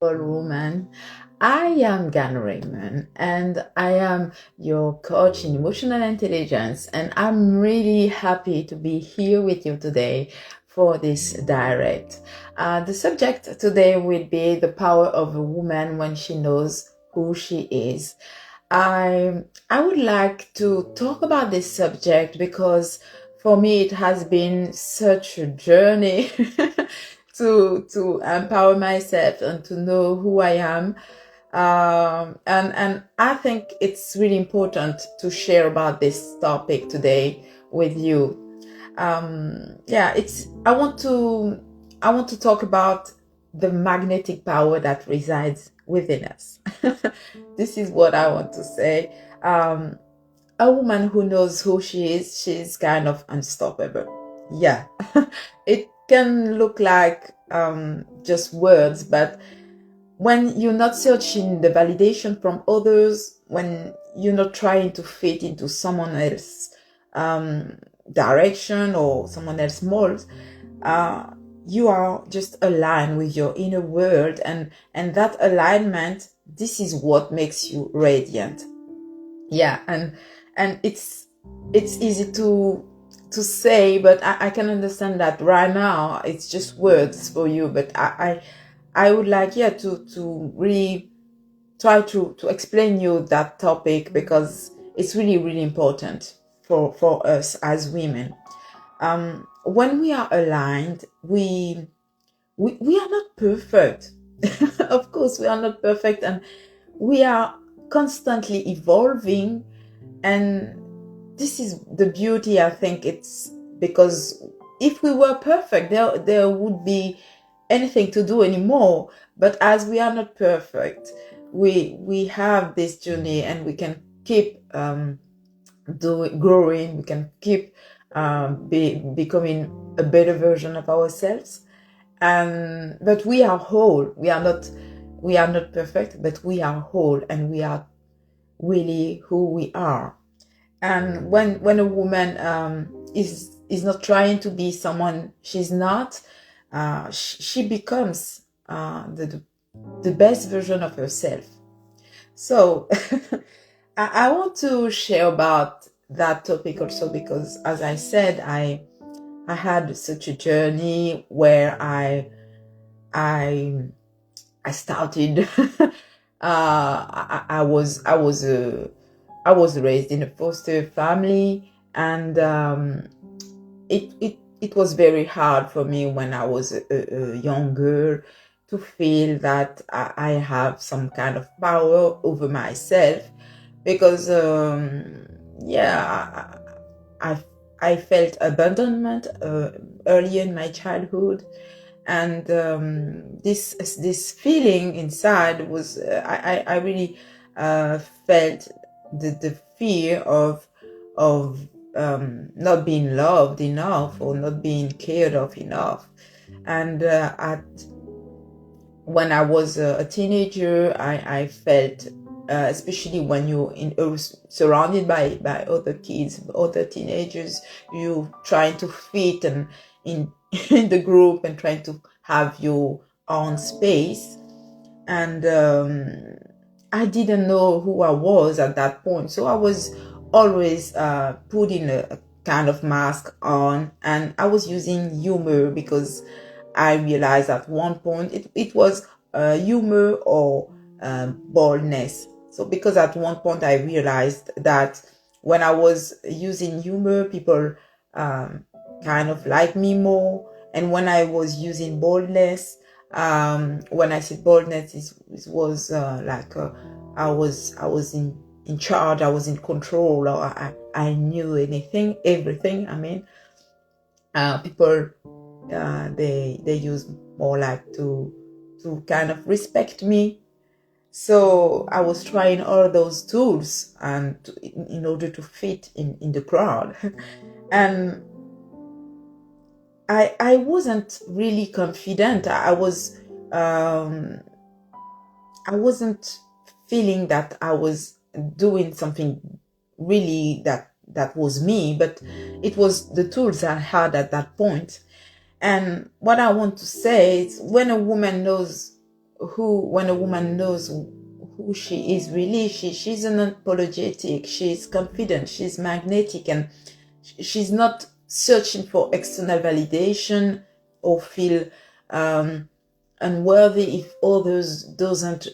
Woman. I am Gan Raymond and I am your coach in emotional intelligence. And I'm really happy to be here with you today for this direct. The subject today will be the power of a woman when she knows who she is. I would like to talk about this subject because for me it has been such a journey to empower myself and to know who I am. And I think it's really important to share about this topic today with you. Yeah, it's I want to talk about the magnetic power that resides within us. This is what I want to say. A woman who knows who she is, she's kind of unstoppable. Yeah, it can look like just words, but when you're not searching the validation from others, when you're not trying to fit into someone else's direction or someone else's mold, uh, you are just aligned with your inner world, and that alignment, this is what makes you radiant. Yeah, and it's easy to say, but I can understand that right now it's just words for you, but I would like, yeah, to really try to explain you that topic because it's really really important for us as women. When we are aligned, we are not perfect. Of course we are not perfect, and we are constantly evolving. And this is the beauty, I think. It's because if we were perfect, there would be anything to do anymore. But as we are not perfect, we have this journey, and we can keep growing. We can keep becoming a better version of ourselves. But we are whole. We are not perfect, but we are whole, and we are really who we are. And when a woman is not trying to be someone she's not, she becomes the best version of herself. So I want to share about that topic also because, as I said, I had such a journey where I I started. I was raised in a foster family, and it was very hard for me when I was a young girl to feel that I have some kind of power over myself, because yeah, I, I felt abandonment early in my childhood. And this feeling inside was I really felt the fear of not being loved enough or not being cared of enough. And at when I was a teenager, I felt, especially when you're surrounded by other kids, other teenagers, you trying to fit and in in the group and trying to have your own space. And I didn't know who I was at that point, so I was always putting a kind of mask on, and I was using humor because I realized at one point it was humor or boldness. So because at one point I realized that when I was using humor, people um, kind of like me more. And when I was using boldness, when I said boldness, it was like I was in charge, I was in control, or I knew everything. I mean, people they use more like to kind of respect me. So I was trying all those tools and in order to fit in the crowd. And I wasn't really confident. I wasn't feeling that I was doing something really that was me, but it was the tools I had at that point. And what I want to say is, when a woman knows when a woman knows who she is really, she's unapologetic, she's confident, she's magnetic, and she's not searching for external validation or feel unworthy if others doesn't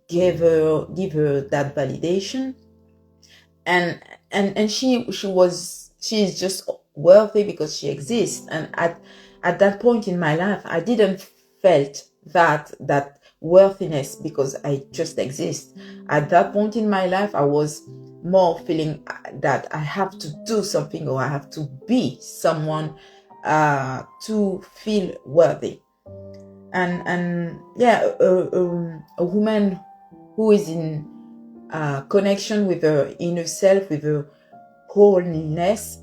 give her that validation. And she is just worthy because she exists. And at that point in my life, I didn't felt that worthiness because I just exist. At that point in my life, I was more feeling that I have to do something, or I have to be someone to feel worthy. And yeah, a woman who is in connection with her inner self, with her wholeness,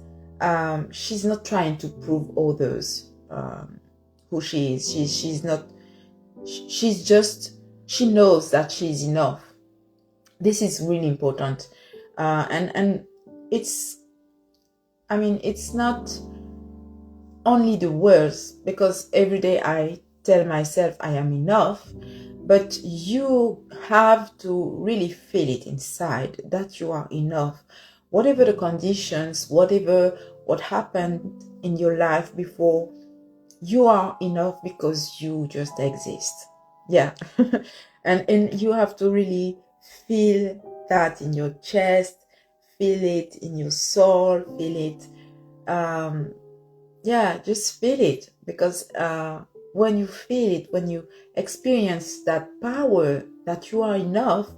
she's not trying to prove others who she is. She's not. She's just. She knows that she's enough. This is really important, and it's. I mean, it's not only the words, because every day I tell myself I am enough, but you have to really feel it inside that you are enough. Whatever the conditions, whatever what happened in your life before, you are enough because you just exist. Yeah. and you have to really feel that in your chest, feel it in your soul, feel it. Yeah, just feel it, because when you feel it, when you experience that power that you are enough,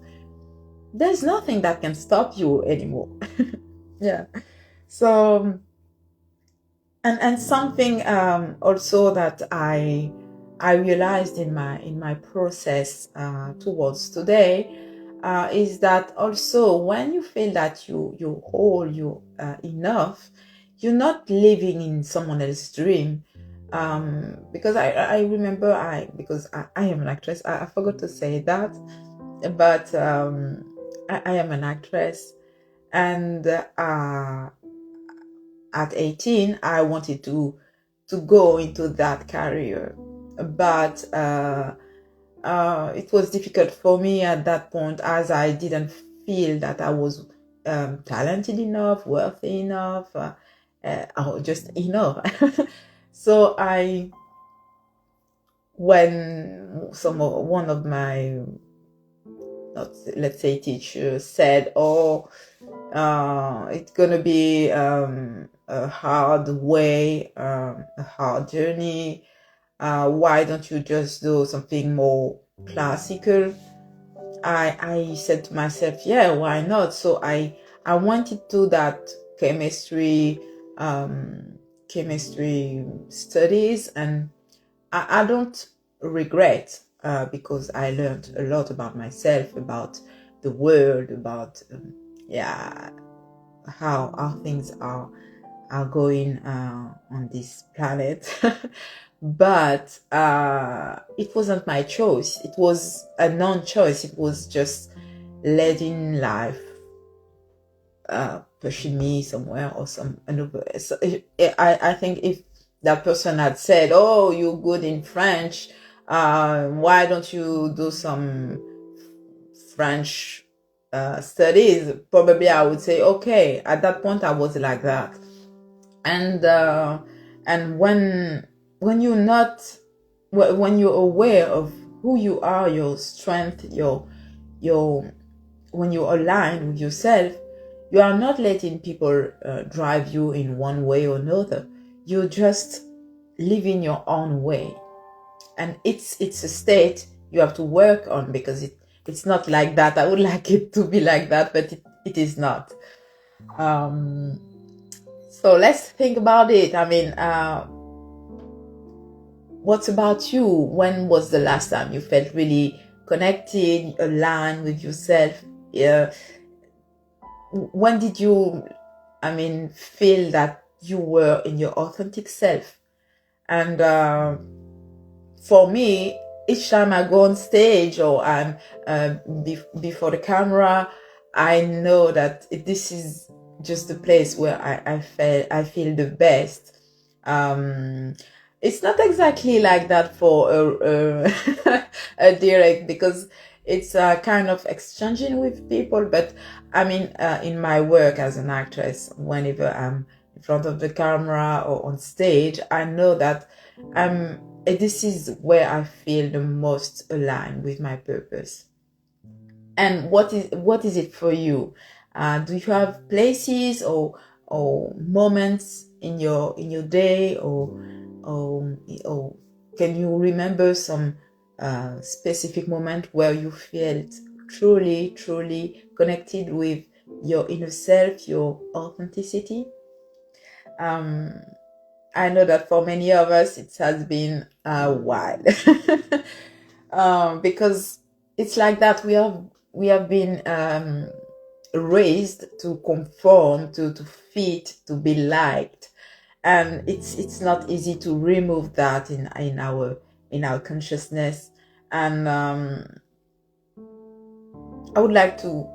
there's nothing that can stop you anymore. Yeah. So and something also that I realized in my process towards today is that also when you feel that you whole, you enough, you're not living in someone else's dream. Because I remember because I am an actress. I forgot to say that, but I am an actress, and at 18 I wanted to go into that career, but it was difficult for me at that point, as I didn't feel that I was talented enough, worthy enough, or just enough. So when one of my, let's say, teachers said, "Oh, it's gonna be a hard way, a hard journey. Why don't you just do something more classical?" I said to myself, yeah, why not? So I wanted to do that chemistry studies, and I don't regret, because I learned a lot about myself, about the world, about how things are going on this planet. But it wasn't my choice. It was a non-choice. It was just letting life pushing me somewhere or some another. So I think if that person had said, "Oh, you're good in French, why don't you do some French studies?" Probably I would say, okay. At that point, I was like that. And when you're not, when you're aware of who you are, your strength, your when you align with yourself, you are not letting people drive you in one way or another. You're just living your own way, and it's a state you have to work on, because it's not like that. I would like it to be like that, but it is not. So let's think about it. I mean, what about you? When was the last time you felt really connected, aligned with yourself? When did you, feel that you were in your authentic self? And for me, each time I go on stage, or I'm before the camera, I know that this is just the place where I feel the best. It's not exactly like that for a direct, because it's a kind of exchanging with people. But I mean, in my work as an actress, whenever I'm in front of the camera or on stage, I know that this is where I feel the most aligned with my purpose. And what is it for you? Do you have places or moments in your day, or can you remember some specific moment where you felt truly connected with your inner self, your authenticity? I know that for many of us it has been a while. Because it's like that we have been raised to conform, to fit, to be liked, and it's not easy to remove that in our consciousness. And I would like to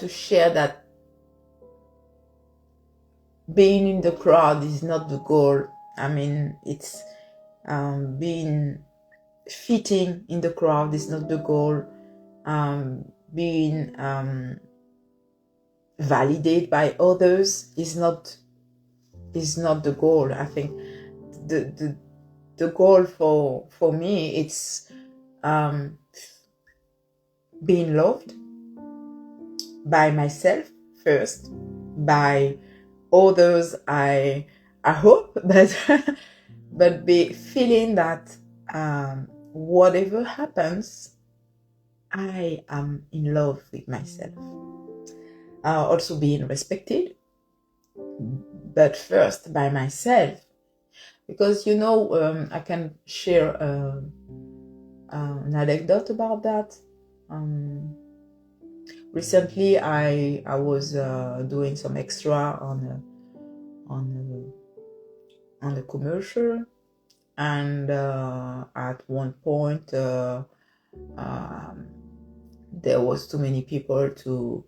share that being in the crowd is not the goal. I mean, it's being fitting in the crowd is not the goal. Being validated by others is not the goal. I think the goal for me, it's being loved by myself first, by others. I hope, but be feeling that whatever happens, I am in love with myself. Also being respected, but first by myself, because I can share an anecdote about that. Recently, I was doing some extra on a commercial, and at one point there was too many people to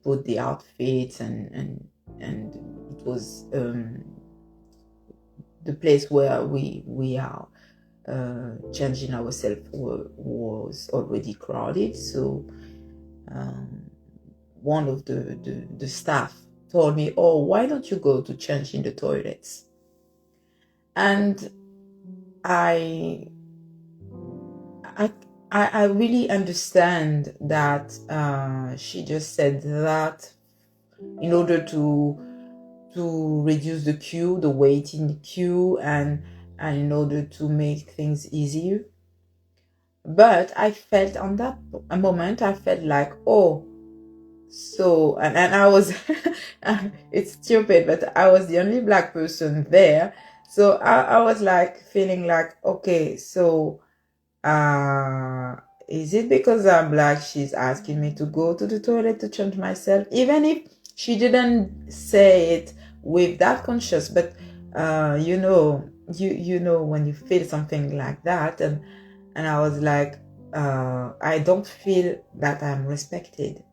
put the outfits, and it was the place where we are changing ourselves was already crowded. So one of the staff told me, "Oh, why don't you go to change in the toilets?" And I really understand that she just said that in order to reduce the wait in the queue, and in order to make things easier. But I felt on that moment, I felt like, oh, so, and I was, it's stupid, but I was the only black person there. So I was like feeling like, okay, so is it because I'm black she's asking me to go to the toilet to change myself? Even if she didn't say it with that conscious, but you know when you feel something like that, and I was like, I don't feel that I'm respected.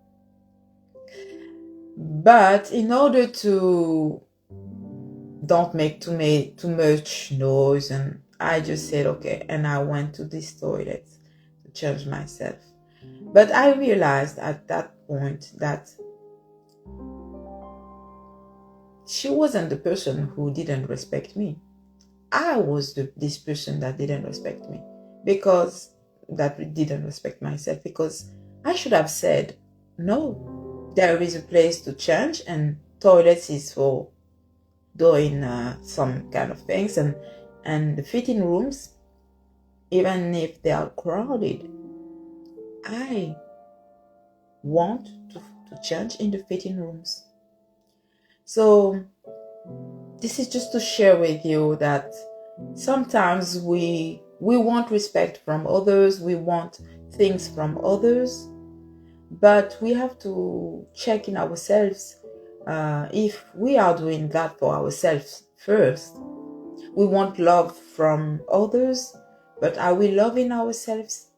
But in order to don't make too much noise, and I just said okay, and I went to this toilet to change myself. But I realized at that point that she wasn't the person who didn't respect me. I was this person that didn't respect me, because that didn't respect myself, because I should have said, no, there is a place to change, and toilets is for doing some kind of things, and the fitting rooms, even if they are crowded, I want to change in the fitting rooms. So this is just to share with you that sometimes we want respect from others, we want things from others, but we have to check in ourselves if we are doing that for ourselves first. We want love from others, but are we loving ourselves?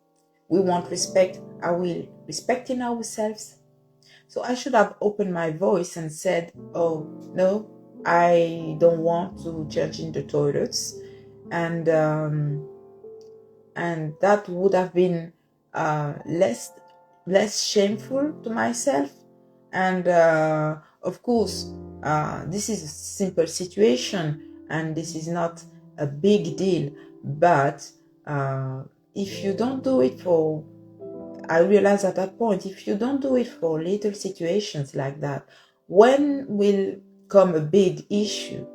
We want respect. Are we respecting ourselves? So I should have opened my voice and said, oh, no, I don't want to change in the toilets. and that would have been less shameful to myself. And of course, this is a simple situation, and this is not a big deal. But if you don't do it for, I realized at that point, if you don't do it for little situations like that, when will come a big issue,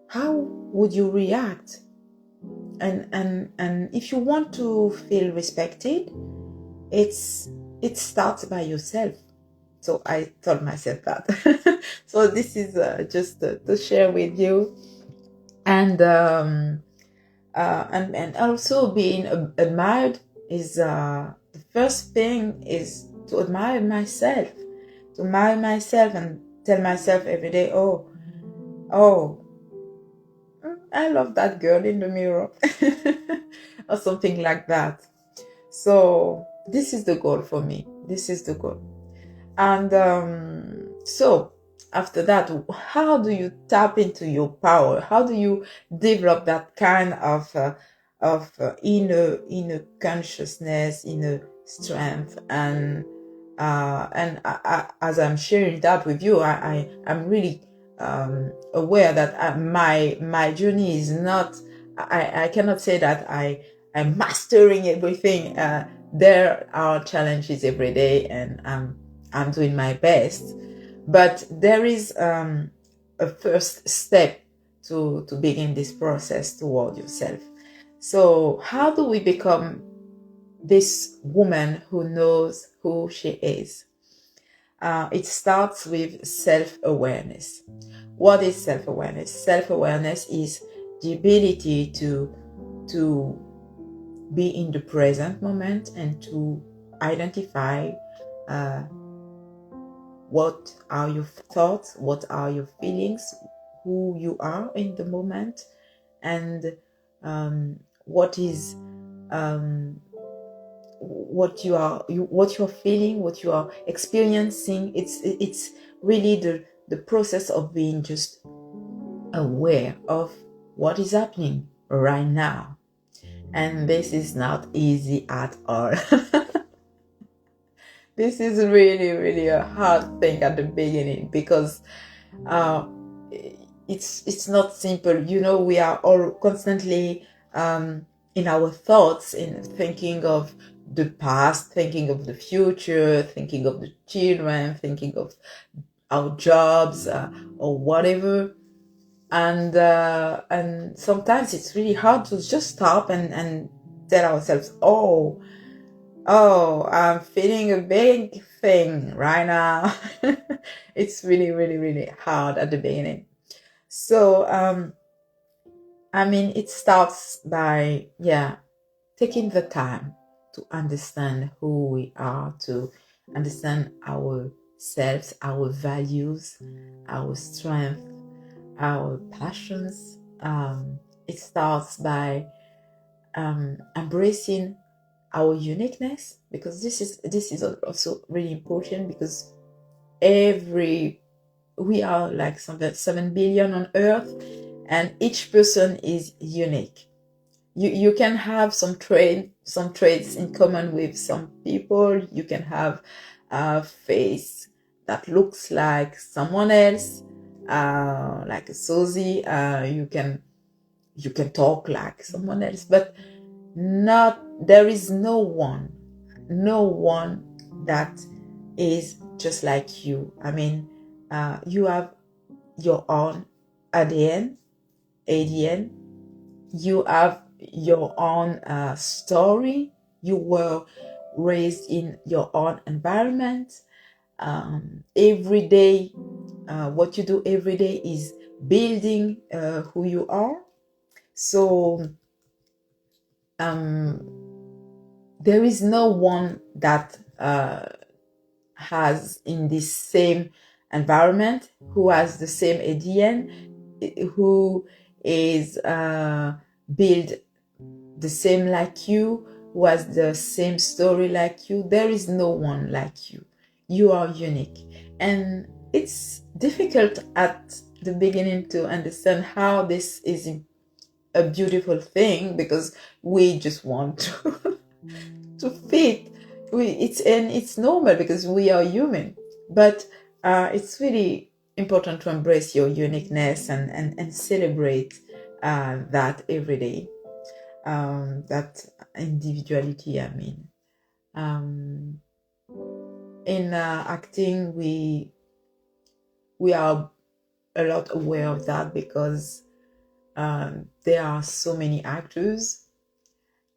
how would you react? And if you want to feel respected, it starts by yourself. So I told myself that. So this is just to share with you. And and also being admired is the first thing is to admire myself, and tell myself every day, oh, I love that girl in the mirror, or something like that. So this is the goal for me. This is the goal. And so after that, how do you tap into your power? How do you develop that kind of inner consciousness, inner strength? And as I'm sharing that with you, I'm really aware that my journey is not. I cannot say that I'm mastering everything. There are challenges every day, and I'm doing my best. But there is a first step to begin this process toward yourself. So how do we become this woman who knows who she is? It starts with self-awareness. What is self-awareness? Self-awareness is the ability to be in the present moment and to identify what are your thoughts, what are your feelings, who you are in the moment, and what is what you're feeling, what you are experiencing. It's really the process of being just aware of what is happening right now. And this is not easy at all. This is really, really a hard thing at the beginning, because it's not simple. You know, we are all constantly in our thoughts, in thinking of the past, thinking of the future, thinking of the children, thinking of our jobs or whatever. And sometimes it's really hard to just stop and tell ourselves, oh, I'm feeling a big thing right now. It's really, really, really hard at the beginning. So, it starts by, taking the time to understand who we are, to understand ourselves, our values, our strength, our passions. It starts by embracing our uniqueness, because this is also really important, because we are like something 7 billion on earth, and each person is unique. You can have some traits in common with some people. You can have a face that looks like someone else, like a sosie. You can talk like someone else, but there is no one that is just like you. You have your own ADN. You have your own story. You were raised in your own environment. Every day, what you do every day is building who you are. So there is no one that has in this same environment, who has the same ADN, who is built the same like you, who has the same story like you. There is no one like you. You are unique. And it's difficult at the beginning to understand how this is a beautiful thing because we just want to fit. It's normal because we are human, but it's really important to embrace your uniqueness and celebrate that every day. That individuality, I mean. In acting, we are a lot aware of that because there are so many actors,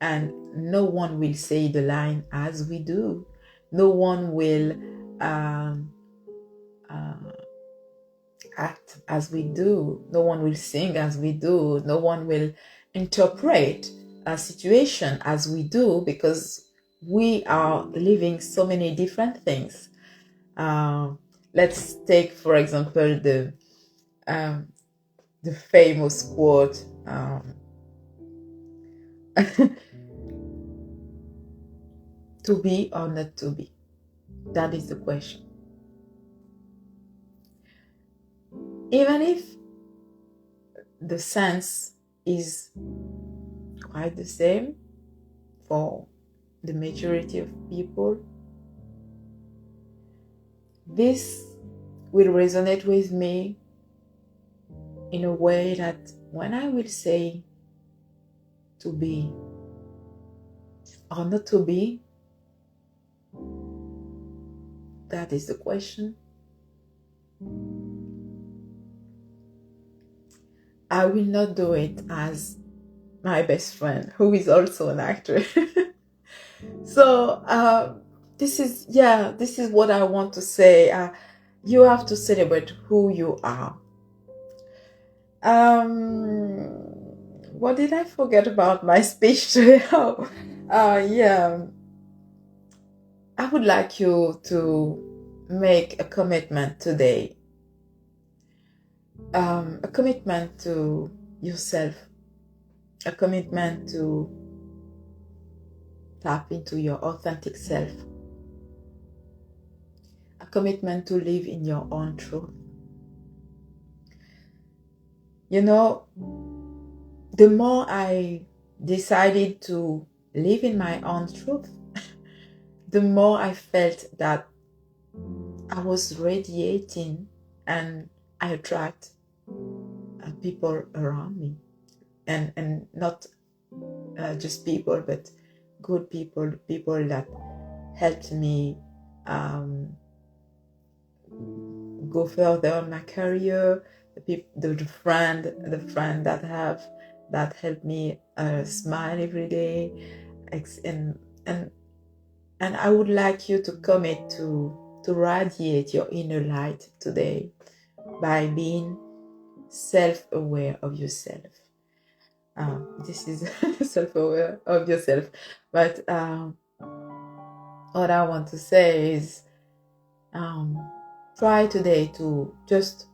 and no one will say the line as we do. No one will act as we do. No one will sing as we do. No one will interpret a situation as we do because we are living so many different things. Let's take, for example, the famous quote, to be or not to be? That is the question. Even if the sense is quite the same for the majority of people, this will resonate with me in a way that when I will say to be or not to be, that is the question. I will not do it as my best friend, who is also an actor. So this is what I want to say. You have to celebrate who you are. What did I forget about my speech today? Yeah, I would like you to make a commitment today. A commitment to yourself, a commitment to tap into your authentic self, a commitment to live in your own truth. You know, the more I decided to live in my own truth, the more I felt that I was radiating and I attract people around me, and not just people, but good people that helped me go further on my career, the friend that helped me smile every day, and I would like you to commit to radiate your inner light today by being self-aware of yourself. This is self-aware of yourself, but what I want to say is try today to just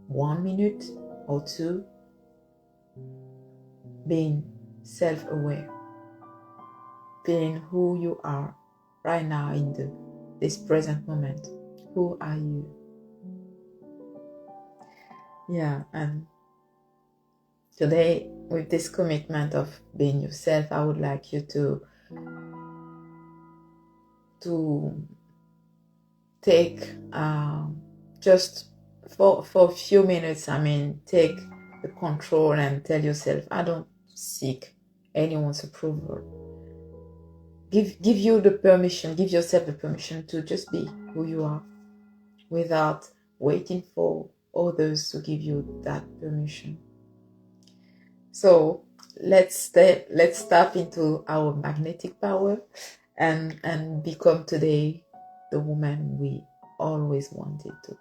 1 minute or 2 being self-aware, being who you are right now in this present moment. Who are you? Yeah, and today, with this commitment of being yourself, I would like you to take just for a few minutes, take the control and tell yourself, I don't seek anyone's approval. Give you the permission, give yourself the permission to just be who you are without waiting for others to give you that permission. So let's tap into our magnetic power and become today the woman we always wanted to.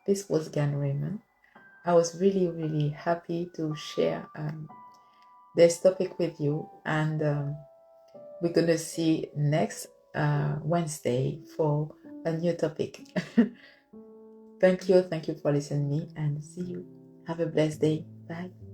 This was Gan Raymond. I was really, really happy to share this topic with you, and we're gonna see next Wednesday for a new topic. Thank you for listening to me, and see you. Have a blessed day. Bye.